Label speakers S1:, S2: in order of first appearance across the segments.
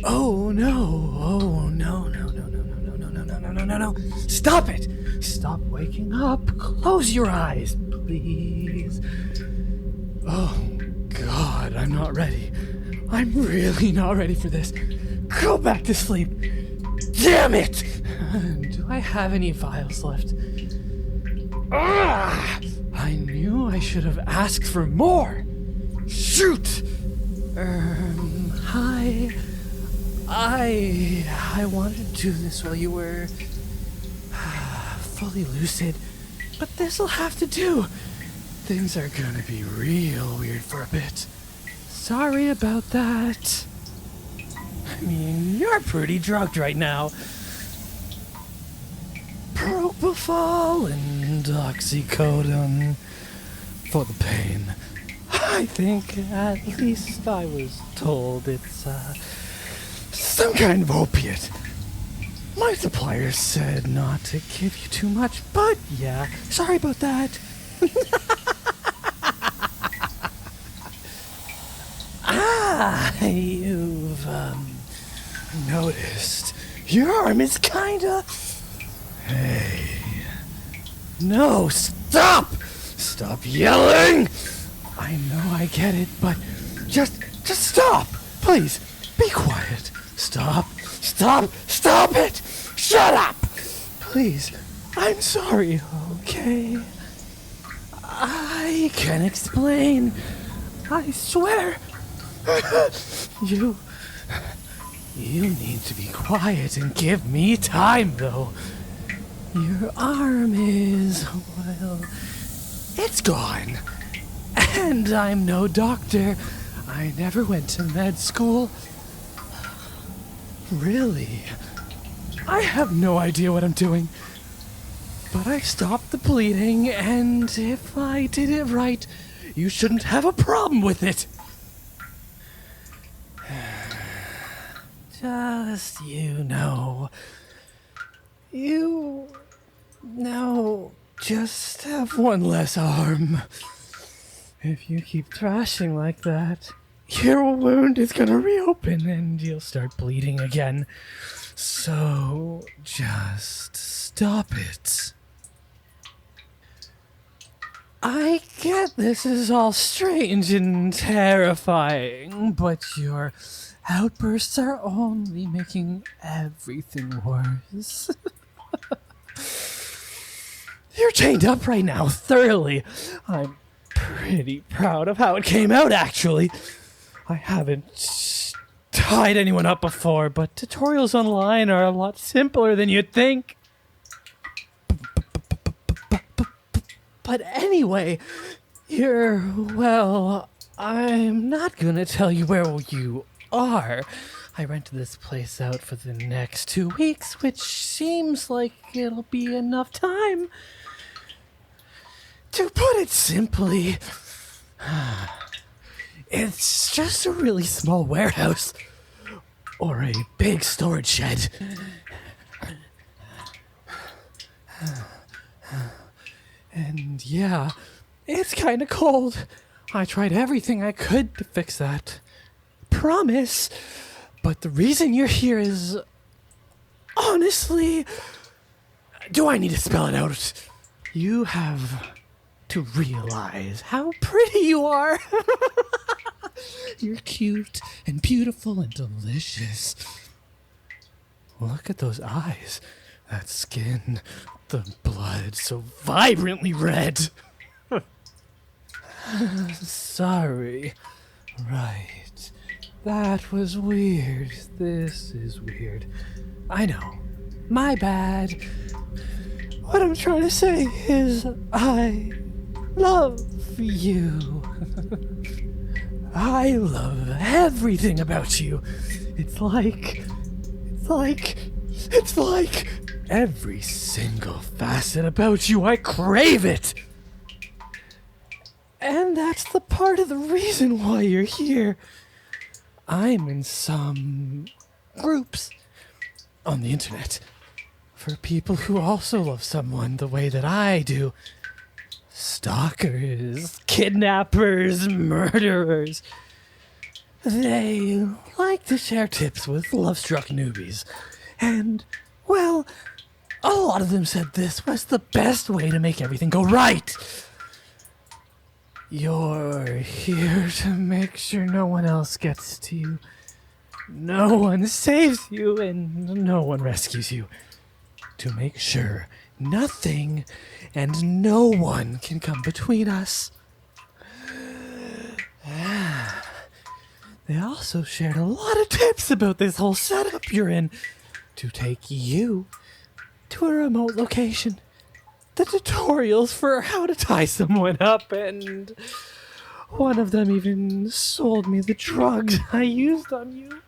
S1: Oh no, oh no, no, no, no, no, no, no, no, no, no, no, no, no. Stop it! Stop waking up. Close your eyes, please. Oh God, I'm not ready. I'm really not ready for this. Go back to sleep. Damn it! Do I have any vials left? Ah! I knew I should have asked for more. Shoot! Hi. I wanted to do this while you were fully lucid, but this'll have to do. Things are gonna be real weird for a bit. Sorry about that. I mean, you're pretty drugged right now. Propofol and oxycodone for the pain. I think at least I was told it's some kind of opiate. My supplier said not to give you too much, but yeah, sorry about that. You've noticed your arm is kinda... Hey. No, stop! Stop yelling! I know I get it, but just stop! Please, be quiet. Stop it! Shut up! Please, I'm sorry, okay? I can explain. I swear. You need to be quiet and give me time, though. Your arm is, well, it's gone. And I'm no doctor. I never went to med school. Really? I have no idea what I'm doing. But I stopped the bleeding, and if I did it right, you shouldn't have a problem with it. Just, just have one less arm. If you keep thrashing like that, your wound is gonna reopen and you'll start bleeding again. So, just stop it. I get this is all strange and terrifying, but your outbursts are only making everything worse. You're chained up right now, thoroughly. I'm pretty proud of how it came out, actually. I haven't tied anyone up before, but tutorials online are a lot simpler than you'd think. But anyway, I'm not gonna tell you where you are. I rented this place out for the next 2 weeks, which seems like it'll be enough time. To put it simply, it's just a really small warehouse or a big storage shed. And yeah, it's kinda cold. I tried everything I could to fix that. Promise. But the reason you're here is... honestly... do I need to spell it out? You have to realize how pretty you are. You're cute and beautiful and delicious. Look at those eyes. That skin. The blood so vibrantly red. Sorry. Right. That was weird. This is weird. I know. My bad. What I'm trying to say is I love you. I love everything about you. It's like every single facet about you. I crave it. And that's the part of the reason why you're here. I'm in some groups on the internet for people who also love someone the way that I do. Stalkers, kidnappers, murderers. They like to share tips with love-struck newbies. And, well, a lot of them said this was the best way to make everything go right. You're here to make sure no one else gets to you. No one saves you and no one rescues you. To make sure nothing and no one can come between us. They also shared a lot of tips about this whole setup you're in to take you to a remote location. The tutorials for how to tie someone up, and one of them even sold me the drugs I used on you.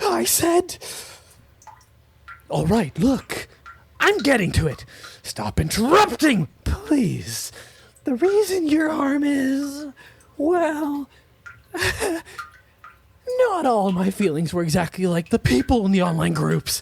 S1: I said, all right, look, I'm getting to it. Stop interrupting, please. The reason your arm is, well, not all my feelings were exactly like the people in the online groups.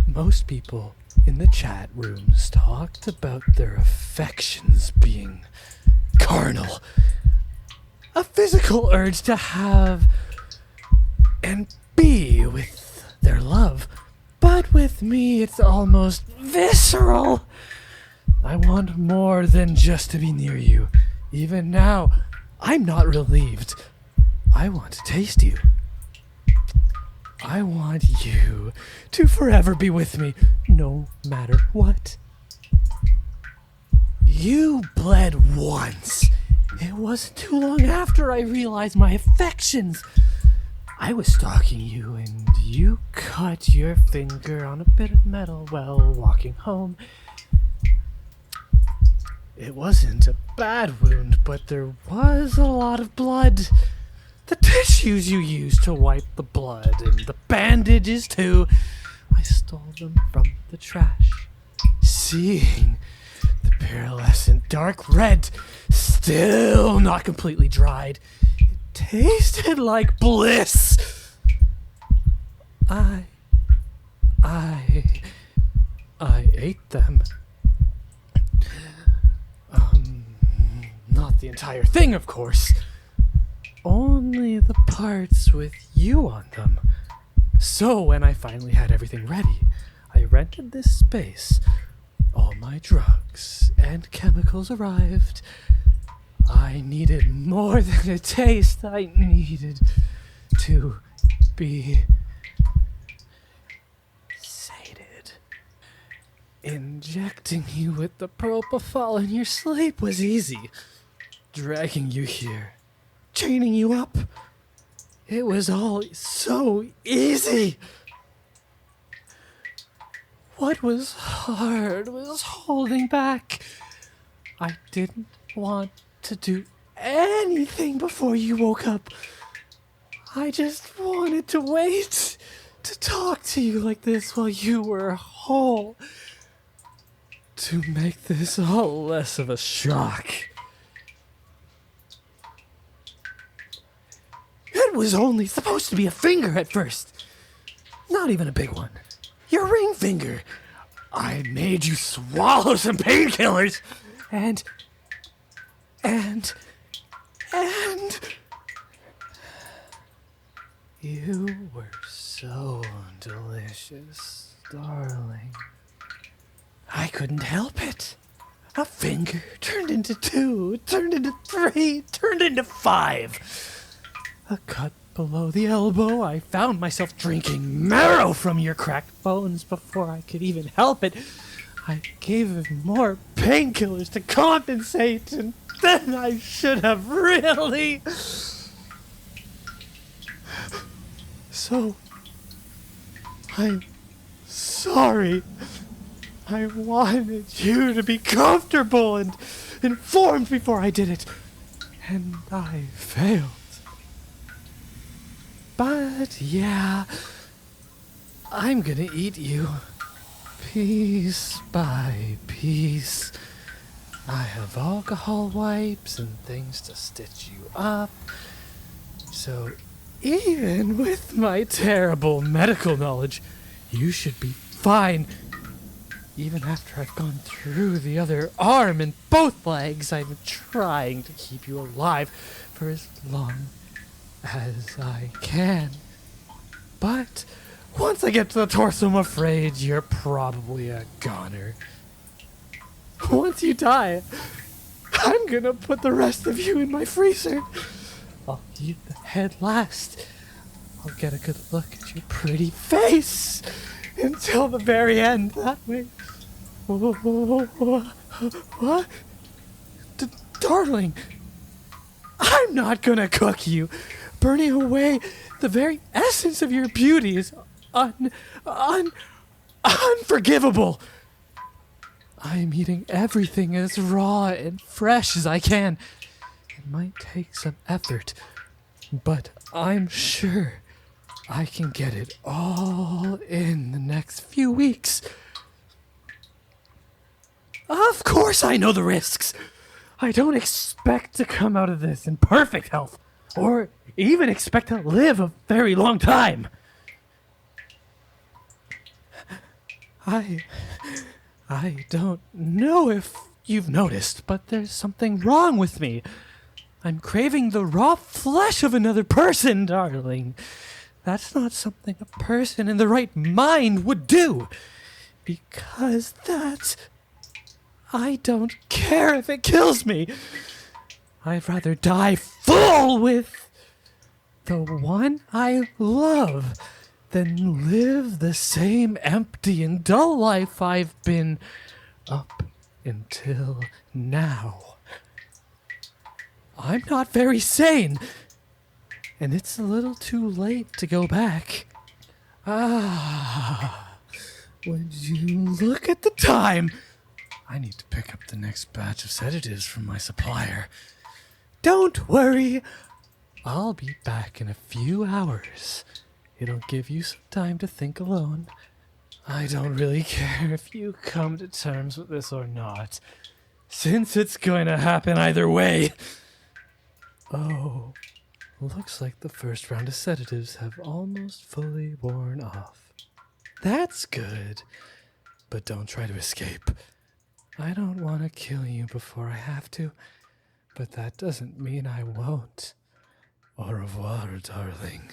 S1: Most people in the chat rooms talked about their affections being carnal. A physical urge to have and be with their love. But with me, it's almost visceral. I want more than just to be near you. Even now, I'm not relieved. I want to taste you. I want you to forever be with me, no matter what. You bled once. It wasn't too long after I realized my affections. I was stalking you and you cut your finger on a bit of metal while walking home. It wasn't a bad wound, but there was a lot of blood. The tissues you used to wipe the blood, and the bandages too, I stole them from the trash. Seeing the pearlescent dark red, still not completely dried, it tasted like bliss. I ate them. Not the entire thing, of course. Only the parts with you on them. So when I finally had everything ready, I rented this space. All my drugs and chemicals arrived. I needed more than a taste. I needed to be sated. Injecting you with the propofol in your sleep was easy. Dragging you here, chaining you up, it was all so easy. What was hard was holding back. I didn't want to do anything before you woke up. I just wanted to wait to talk to you like this while you were whole. To make this all less of a shock. It was only supposed to be a finger at first. Not even a big one. Your ring finger. I made you swallow some painkillers. And... You were so delicious, darling. I couldn't help it. A finger turned into 2, turned into 3, turned into 5. A cut below the elbow, I found myself drinking marrow from your cracked bones before I could even help it. I gave him more painkillers to compensate, and then I should have really... So, I'm sorry. I wanted you to be comfortable and informed before I did it, and I failed. But yeah, I'm gonna eat you, piece by piece. I have alcohol wipes and things to stitch you up. So even with my terrible medical knowledge, you should be fine. Even after I've gone through the other arm and both legs, I'm trying to keep you alive for for as long as I can. But once I get to the torso, I'm afraid you're probably a goner. Once you die, I'm gonna put the rest of you in my freezer. I'll eat the head last. I'll get a good look at your pretty face until the very end. That way. What? Darling, I'm not gonna cook you. Burning away the very essence of your beauty is unforgivable. I'm eating everything as raw and fresh as I can. It might take some effort, but I'm sure I can get it all in the next few weeks. Of course I know the risks. I don't expect to come out of this in perfect health, or even expect to live a very long time. I don't know if you've noticed, but there's something wrong with me. I'm craving the raw flesh of another person, darling. That's not something a person in the right mind would do. Because I don't care if it kills me. I'd rather die full with the one I love than live the same empty and dull life I've been up until now. I'm not very sane, and it's a little too late to go back. Would you look at the time? I need to pick up the next batch of sedatives from my supplier. Don't worry, I'll be back in a few hours. It'll give you some time to think alone. I don't really care if you come to terms with this or not, since it's going to happen either way. Oh, looks like the first round of sedatives have almost fully worn off. That's good, but don't try to escape. I don't want to kill you before I have to, but that doesn't mean I won't. Au revoir, darling.